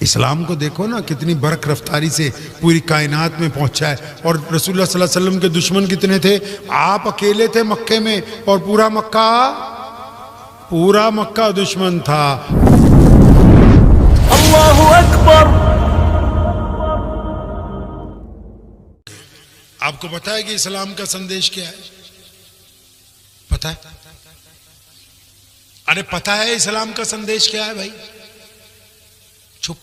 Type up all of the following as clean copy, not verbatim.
इस्लाम को देखो ना कितनी बरक रफ्तारी से पूरी कायनात में पहुंचा है। और रसूलुल्लाह सल्लल्लाहु अलैहि वसल्लम के दुश्मन कितने थे? आप अकेले थे मक्के में और पूरा मक्का दुश्मन था। अल्लाहु अकबर। आपको पता है कि इस्लाम का संदेश क्या है? पता है? अरे पता है इस्लाम का संदेश क्या है भाई? चुप।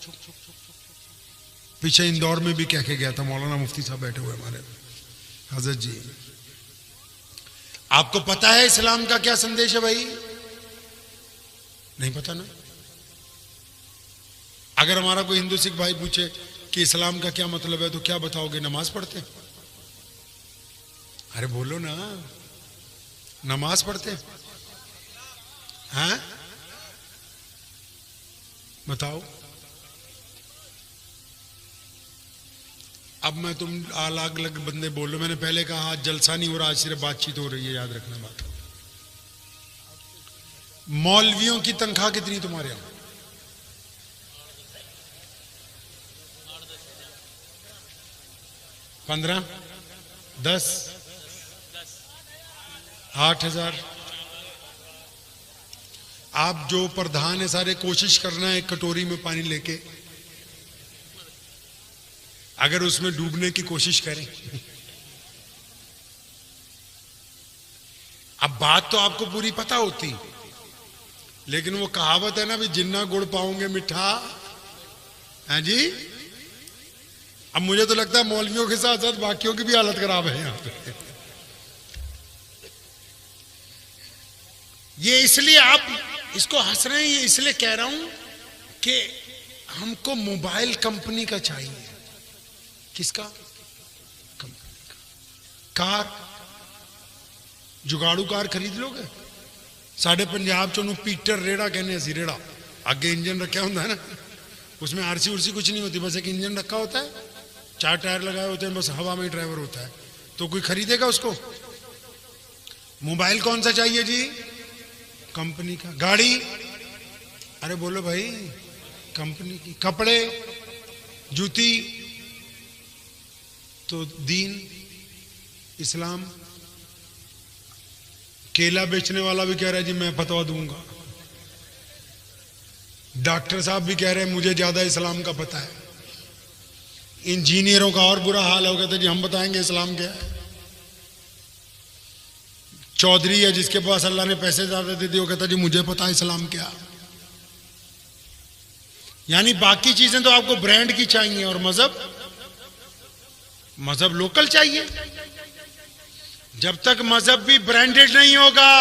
पीछे इंदौर में भी कह के गया था, मौलाना मुफ्ती साहब बैठे हुए हमारे हजरत जी। आपको पता है इस्लाम का क्या संदेश है भाई? नहीं पता ना? अगर हमारा कोई हिंदू सिख भाई पूछे कि इस्लाम का क्या मतलब है तो क्या बताओगे? नमाज पढ़ते? अरे बोलो ना, नमाज पढ़ते हैं? बताओ। अब मैं तुम अलग अलग बंदे बोलो। मैंने पहले कहा आज जलसा नहीं हो रहा, आज सिर्फ बातचीत हो रही है, याद रखना बात। मौलवियों की तनख्वाह कितनी तुम्हारे यहां? 15, 10, 8,000। आप जो प्रधान है सारे कोशिश करना है एक कटोरी में पानी लेके, अगर उसमें डूबने की कोशिश करें। अब बात तो आपको पूरी पता होती, लेकिन वो कहावत है ना भी जिन्ना गुड़ पाओगे मिठा है जी। अब मुझे तो लगता है मौलवियों के साथ साथ बाकियों की भी हालत खराब है यहां पे। ये इसलिए आप इसको हंस रहे हैं, ये इसलिए कह रहा हूं कि हमको मोबाइल कंपनी का चाहिए। किसका? कंपनी का। कार, जुगाड़ू कार खरीद लोगे? साढ़े पंजाब चो पीटर रेड़ा कहने सी, रेड़ा आगे इंजन रखा होता है ना, उसमें आरसी उर्सी कुछ नहीं होती, बस एक इंजन रखा होता है, 4 टायर लगाए होते हैं, बस हवा में ड्राइवर होता है। तो कोई खरीदेगा उसको? मोबाइल कौन सा चाहिए जी? कंपनी का। गाड़ी? अरे बोलो भाई, कंपनी की। कपड़े, जूती, तो दीन, इस्लाम। केला बेचने वाला भी कह रहा है जी मैं फतवा दूंगा। डॉक्टर साहब भी कह रहे हैं मुझे ज्यादा इस्लाम का पता है। इंजीनियरों का और बुरा हाल हो गया था जी, हम बताएंगे इस्लाम क्या है। चौधरी है जिसके पास अल्लाह ने पैसे ज्यादा दे दिए, वो कहता जी मुझे पता है इस्लाम क्या। यानी बाकी चीजें तो आपको ब्रांड की चाहिए और मजहब लोकल चाहिए। जब तक मजहब भी ब्रांडेड नहीं होगा,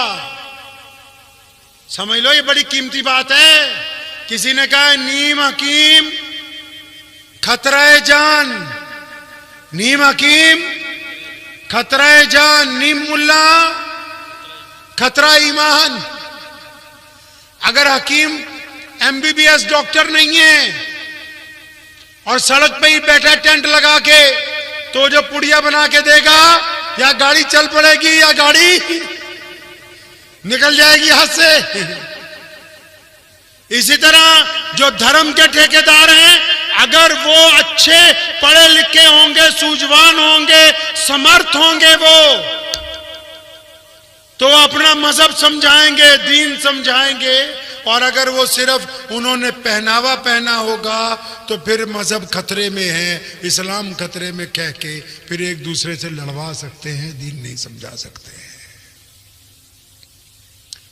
समझ लो ये बड़ी कीमती बात है। किसी ने कहा है नीम हकीम खतरा जान, नीम हकीम खतरा जान, नीम मुल्ला खतरा ईमान। अगर हकीम एमबीबीएस डॉक्टर नहीं है और सड़क पे ही बैठा टेंट लगा के, तो जो पुड़िया बना के देगा, या गाड़ी चल पड़ेगी या गाड़ी निकल जाएगी हाथ से। इसी तरह जो धर्म के ठेकेदार हैं, अगर वो अच्छे पढ़े लिखे होंगे, सूझवान होंगे, समर्थ होंगे, वो तो अपना मजहब समझाएंगे, दीन समझाएंगे। और अगर वो सिर्फ उन्होंने पहनावा पहना होगा तो फिर मजहब खतरे में है, इस्लाम खतरे में कह के फिर एक दूसरे से लड़वा सकते हैं, दीन नहीं समझा सकते हैं।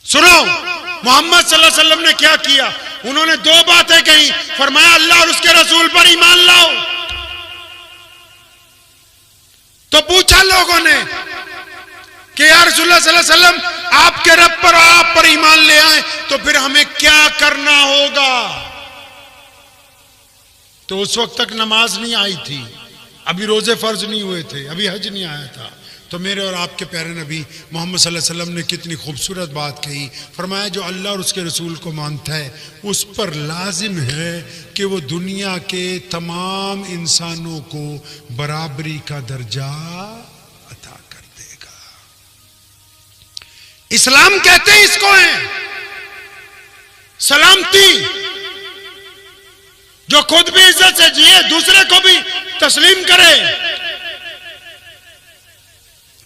सुनो मोहम्मद सल्लल्लाहु अलैहि वसल्लम ने क्या किया। उन्होंने 2 बातें कही, फरमाया अल्लाह और उसके रसूल पर ईमान लाओ। तो पूछा लोगों ने कि या रसूलुल्लाह सल्लल्लाहु अलैहि वसल्लम आपके रब पर और आप पर ईमान ले आए तो फिर हमें क्या करना होगा। तो उस वक्त तक नमाज नहीं आई थी, अभी रोजे फर्ज नहीं हुए थे, अभी हज नहीं आया था। तो मेरे और आपके प्यारे नबी मोहम्मद सल्लल्लाहु अलैहि वसल्लम ने कितनी खूबसूरत बात कही। फरमाया जो अल्लाह और उसके रसूल को मानता है उस पर लाजिम है कि वो दुनिया के तमाम इंसानों को बराबरी का दर्जा अता कर देगा। इस्लाम कहते हैं इसको है सलामती। जो खुद भी इज्जत से जिए, दूसरे को भी तस्लीम करे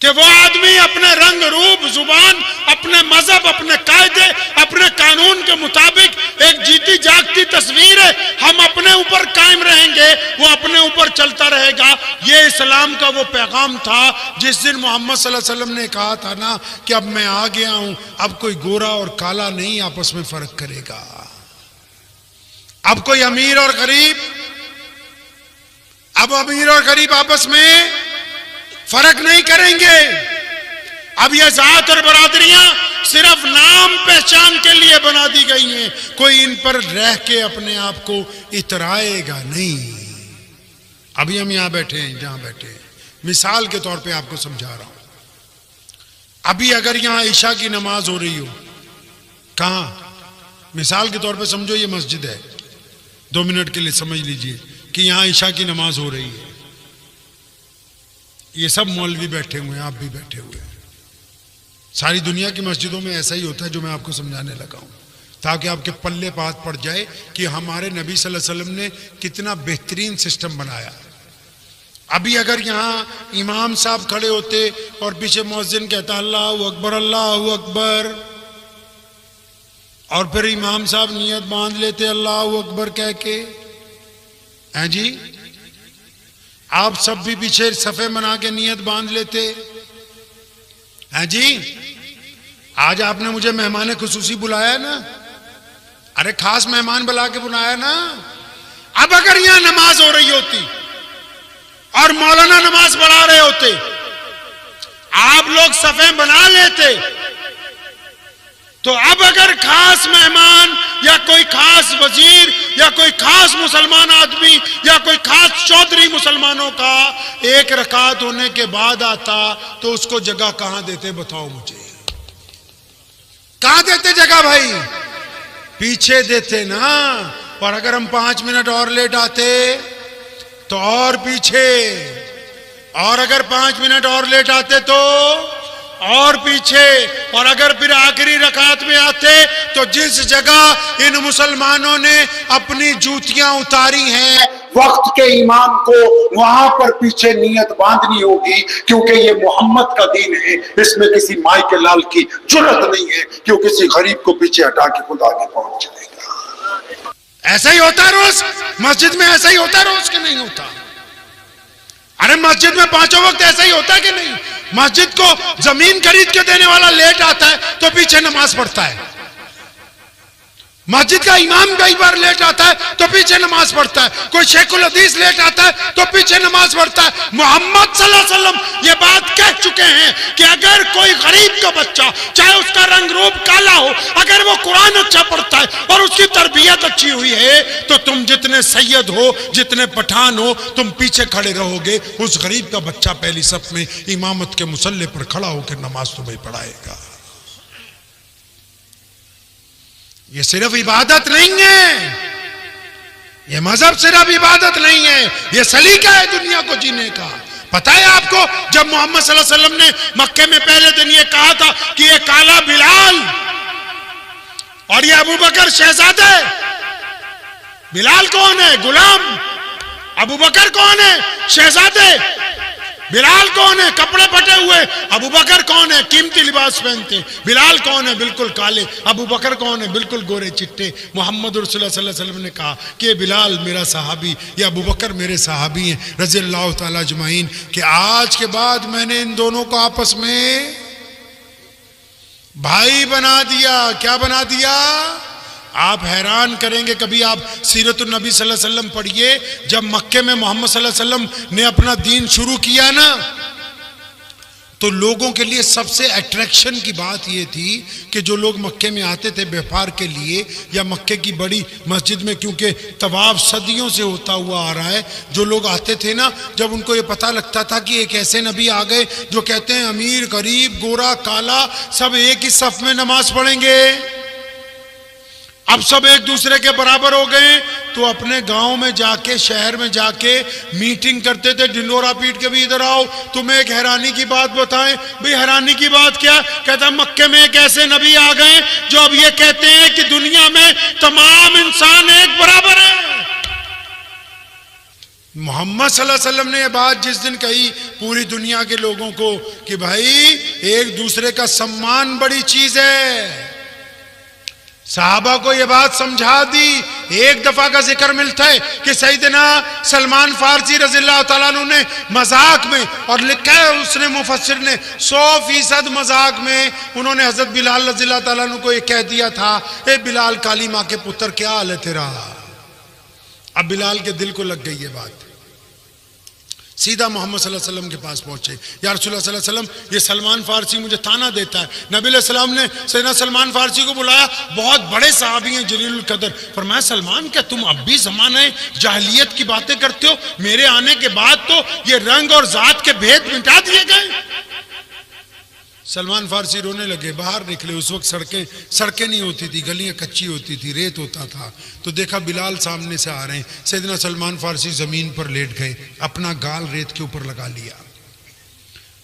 कि वो आदमी अपने रंग रूप, जुबान, अपने मजहब, अपने कायदे, अपने कानून के मुताबिक एक जीती जागती तस्वीर है। हम अपने ऊपर कायम रहेंगे, वो अपने ऊपर चलता रहेगा। ये इस्लाम का वो पैगाम था जिस दिन मोहम्मद सल्लल्लाहु अलैहि वसल्लम ने कहा था ना कि अब मैं आ गया हूं, अब कोई गोरा और काला नहीं आपस में फर्क करेगा, अब कोई अमीर और गरीब, अब अमीर और गरीब आपस में फर्क नहीं करेंगे। अब ये जात और बरादरियां सिर्फ नाम पहचान के लिए बना दी गई हैं, कोई इन पर रह के अपने आप को इतराएगा नहीं। अभी हम यहां बैठे हैं, जहां बैठे हैं, मिसाल के तौर पे आपको समझा रहा हूं। अभी अगर यहां ईशा की नमाज हो रही हो, कहां, मिसाल के तौर पे समझो ये मस्जिद है, 2 मिनट के लिए समझ लीजिए कि यहां ईशा की नमाज हो रही है। ये सब मौलवी बैठे हुए हैं, आप भी बैठे हुए हैं। सारी दुनिया की मस्जिदों में ऐसा ही होता है जो मैं आपको समझाने लगा हूं, ताकि आपके पल्ले बात पड़ जाए कि हमारे नबी सल्लल्लाहु अलैहि वसल्लम ने कितना बेहतरीन सिस्टम बनाया। अभी अगर यहाँ इमाम साहब खड़े होते और पीछे मुअज्जिन कहता अल्लाहु अकबर अल्लाहु अकबर, और फिर इमाम साहब नियत बांध लेते अल्लाहु अकबर कह के, हैं जी, आप सब भी पीछे सफे बना के नियत बांध लेते, हैं जी। आज आपने मुझे मेहमान खुसूसी बुलाया ना, अरे खास मेहमान बुला के बुलाया ना। अब अगर यहां नमाज हो रही होती और मौलाना नमाज पढ़ा रहे होते, आप लोग सफे बना लेते, तो अब अगर खास मेहमान या कोई खास वजीर या कोई खास मुसलमान आदमी या कोई खास चौधरी मुसलमानों का एक रकात होने के बाद आता, तो उसको जगह कहां देते बताओ मुझे, कहां देते जगह भाई? पीछे देते ना। और अगर हम 5 मिनट और लेट आते तो और पीछे, और अगर 5 मिनट और लेट आते तो और पीछे, और अगर फिर आखिरी रकात में आते तो जिस जगह इन मुसलमानों ने अपनी जूतियां उतारी हैं वक्त के इमाम को वहां पर पीछे नियत बांधनी होगी, क्योंकि ये मोहम्मद का दीन है। इसमें किसी माई के लाल की जुर्रत नहीं है कि वो किसी गरीब को पीछे हटा के खुद आगे पहुंच जाएगा। ऐसा ही होता रोज मस्जिद में, ऐसा ही होता रोज कि नहीं होता? अरे मस्जिद में 5 वक्त ऐसा ही होता है कि नहीं? मस्जिद को जमीन खरीद के देने वाला लेट आता है तो पीछे नमाज पढ़ता है, मस्जिद का इमाम कई बार लेट आता है तो पीछे नमाज पढ़ता है, कोई शेखुल हदीस लेट आता है तो पीछे नमाज पढ़ता है। मोहम्मद सल्लल्लाहु अलैहि वसल्लम ये बात कह चुके हैं कि अगर कोई गरीब का बच्चा, चाहे उसका रंग रूप काला हो, अगर वो कुरान अच्छा पढ़ता है और उसकी तरबियत अच्छी हुई है, तो तुम जितने सैयद हो, जितने पठान हो, तुम पीछे खड़े रहोगे, उस गरीब का बच्चा पहली सफ में इमामत के मुसल्ले पर खड़ा होकर नमाज तुम्हें पढ़ाएगा। ये सिर्फ इबादत नहीं है, ये मजहब सिर्फ इबादत नहीं है, ये सलीका है दुनिया को जीने का। पता है आपको, जब मोहम्मद सल्लल्लाहु अलैहि वसल्लम ने मक्के में पहले दिन ये कहा था कि ये काला बिलाल और ये अबू बकर शहजादा है। बिलाल कौन है? गुलाम। अबू बकर कौन है? शहजादे। बिलाल कौन है? कपड़े फटे हुए। अबू बकर कौन है? कीमती लिबास पहनते। बिलाल कौन है? बिल्कुल काले। अबू बकर कौन है? बिल्कुल गोरे चिट्टे। मोहम्मद रसूलुल्लाह सल्लल्लाहु अलैहि वसल्लम ने कहा कि बिलाल मेरा सहाबी या अबू बकर मेरे सहाबी हैं रज़ियल्लाहु ताला अजमाइन, कि आज के बाद मैंने इन दोनों को आपस में भाई बना दिया। क्या बना दिया? आप हैरान करेंगे, कभी आप सीरतुन नबी सल्लल्लाहु अलैहि वसल्लम पढ़िए। जब मक्के में मोहम्मद सल्लल्लाहु अलैहि वसल्लम ने अपना दीन शुरू किया ना, तो लोगों के लिए सबसे अट्रैक्शन की बात यह थी कि जो लोग मक्के में आते थे व्यापार के लिए या मक्के की बड़ी मस्जिद में, क्योंकि तवाफ सदियों से होता हुआ आ रहा है, जो लोग आते थे ना, जब उनको ये पता लगता था कि एक ऐसे नबी आ गए जो कहते हैं अमीर गरीब गोरा काला सब एक ही सफ में नमाज पढ़ेंगे, अब सब एक दूसरे के बराबर हो गए, तो अपने गांव में जाके, शहर में जाके मीटिंग करते थे, ढिंडोरा पीट के भी इधर आओ, तुम्हें एक हैरानी की बात बताएं। भाई हैरानी की बात क्या? कहता मक्के में एक ऐसे नबी आ गए जो अब ये कहते हैं कि दुनिया में तमाम इंसान एक बराबर है। मोहम्मद सल्लल्लाहु अलैहि वसल्लम ने यह बात जिस दिन कही पूरी दुनिया के लोगों को कि भाई एक दूसरे का सम्मान बड़ी चीज है, सहाबा को यह बात समझा दी। एक दफा का जिक्र मिलता है कि सैयदना सलमान फारसी रज़ियल्लाहु ताला अन्हु ने मजाक में, और लिखा है उसने मुफस्सिर ने 100% मजाक में उन्होंने हजरत बिलाल रज़ियल्लाहु ताला अन्हु को यह कह दिया था, ए बिलाल काली माँ के पुत्र क्या हाल है तेरा। अब बिलाल के दिल को लग गई ये बात, सीधा मोहम्मद सल्लल्लाहु अलैहि वसल्लम के पास पहुंचे। या रसूलुल्लाह सल्लल्लाहु अलैहि वसल्लम ये सलमान फारसी मुझे ताना देता है। नबी अलैहि सलाम ने सैयदना सलमान फारसी को बुलाया, बहुत बड़े सहाबी हैं जलीलुल कदर। फरमाया सलमान क्या तुम अब भी ज़माने जाहिलियत की बातें करते हो? मेरे आने के बाद तो ये रंग और जात के भेद मिटा दिए गए। सलमान फारसी रोने लगे, बाहर निकले। उस वक्त सड़कें नहीं होती थी, गलियां कच्ची होती थी, रेत होता था। तो देखा बिलाल सामने से आ रहे हैं। सैयदना सलमान फारसी जमीन पर लेट गए, अपना गाल रेत के ऊपर लगा लिया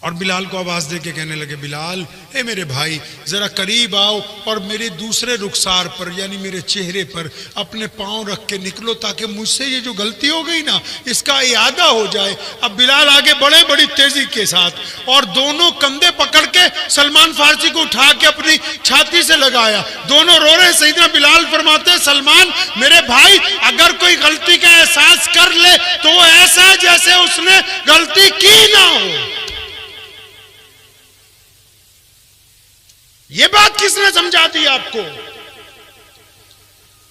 और बिलाल को आवाज दे के कहने लगे, बिलाल हे मेरे भाई जरा करीब आओ और मेरे दूसरे रुखसार पर यानी मेरे चेहरे पर अपने पांव रख के निकलो ताकि मुझसे ये जो गलती हो गई ना इसका इयादा हो जाए। अब बिलाल आगे बढ़े बड़ी तेजी के साथ और दोनों कंधे पकड़ के सलमान फारसी को उठा के अपनी छाती से लगाया। दोनों रो रहे। सैयदना बिलाल फरमाते हैं, सलमान मेरे भाई अगर कोई गलती का एहसास कर ले तो वो ऐसा है जैसे उसने गलती की ना हो। ये बात किसने समझा दी आपको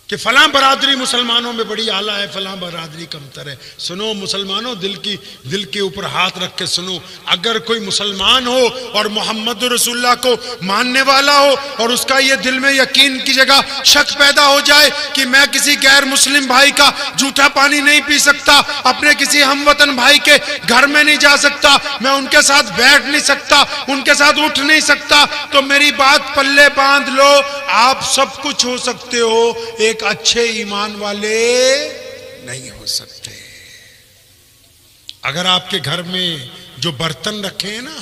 कि फलां बरादरी मुसलमानों में बड़ी आला है, फलां बरादरी कमतर है? सुनो मुसलमानों, दिल के ऊपर हाथ रख के सुनो। अगर कोई मुसलमान हो और मोहम्मद रसूलुल्लाह को मानने वाला हो और उसका ये दिल में यकीन की जगह शक पैदा हो जाए कि मैं किसी गैर मुस्लिम भाई का जूठा पानी नहीं पी सकता, अपने किसी हमवतन भाई के घर में नहीं जा सकता, मैं उनके साथ बैठ नहीं सकता, उनके साथ उठ नहीं सकता, तो मेरी बात पल्ले बांध लो, आप सब कुछ हो सकते हो, एक अच्छे ईमान वाले नहीं हो सकते। अगर आपके घर में जो बर्तन रखे हैं ना,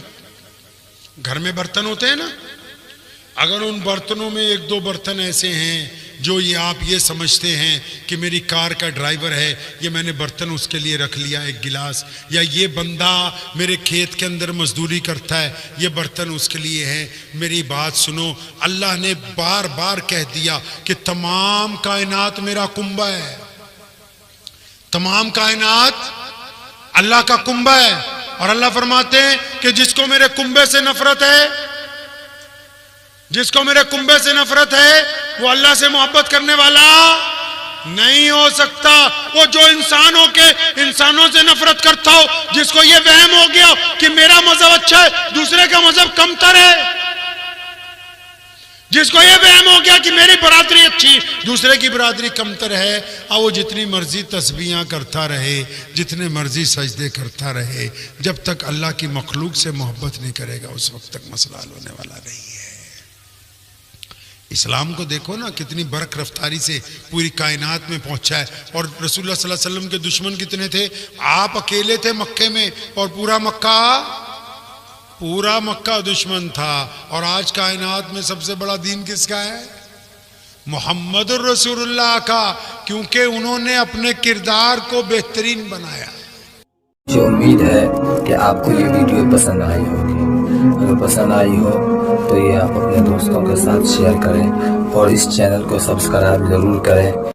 घर में बर्तन होते हैं ना, अगर उन बर्तनों में एक दो बर्तन ऐसे हैं जो ये आप ये समझते हैं कि मेरी कार का ड्राइवर है, ये मैंने बर्तन उसके लिए रख लिया एक गिलास, या ये बंदा मेरे खेत के अंदर मजदूरी करता है, ये बर्तन उसके लिए है। मेरी बात सुनो, अल्लाह ने बार बार कह दिया कि तमाम कायनात मेरा कुंबा है, तमाम कायनात अल्लाह का कुंबा है। और अल्लाह फरमाते हैं कि जिसको मेरे कुंबे से नफरत है, जिसको मेरे कुंबे से नफरत है वो अल्लाह से मोहब्बत करने वाला नहीं हो सकता। वो जो इंसानों से नफरत करता हो, जिसको ये वहम हो गया कि मेरा मजहब अच्छा है दूसरे का मजहब कमतर है, जिसको ये वहम हो गया कि मेरी बरादरी अच्छी दूसरे की बरादरी कमतर है, और वो जितनी मर्जी तस्बीहां करता रहे, जितने मर्जी सजदे करता रहे, जब तक अल्लाह की मखलूक से मोहब्बत नहीं करेगा उस वक्त तक मसला हल होने वाला नहीं है। इस्लाम को देखो ना कितनी बरक रफ्तारी से पूरी कायनात में पहुंचा है। और रसूलुल्लाह सल्लल्लाहु अलैहि वसल्लम के दुश्मन कितने थे? आप अकेले थे मक्के में और पूरा मक्का दुश्मन था। और आज कायनात में सबसे बड़ा दीन किसका है? मोहम्मद रसूलुल्लाह का, क्योंकि उन्होंने अपने किरदार को बेहतरीन बनाया। मुझे उम्मीद है कि आपको ये वीडियो पसंद आई होगी। अगर पसंद आई हो तो ये आप अपने दोस्तों के साथ शेयर करें और इस चैनल को सब्सक्राइब जरूर करें।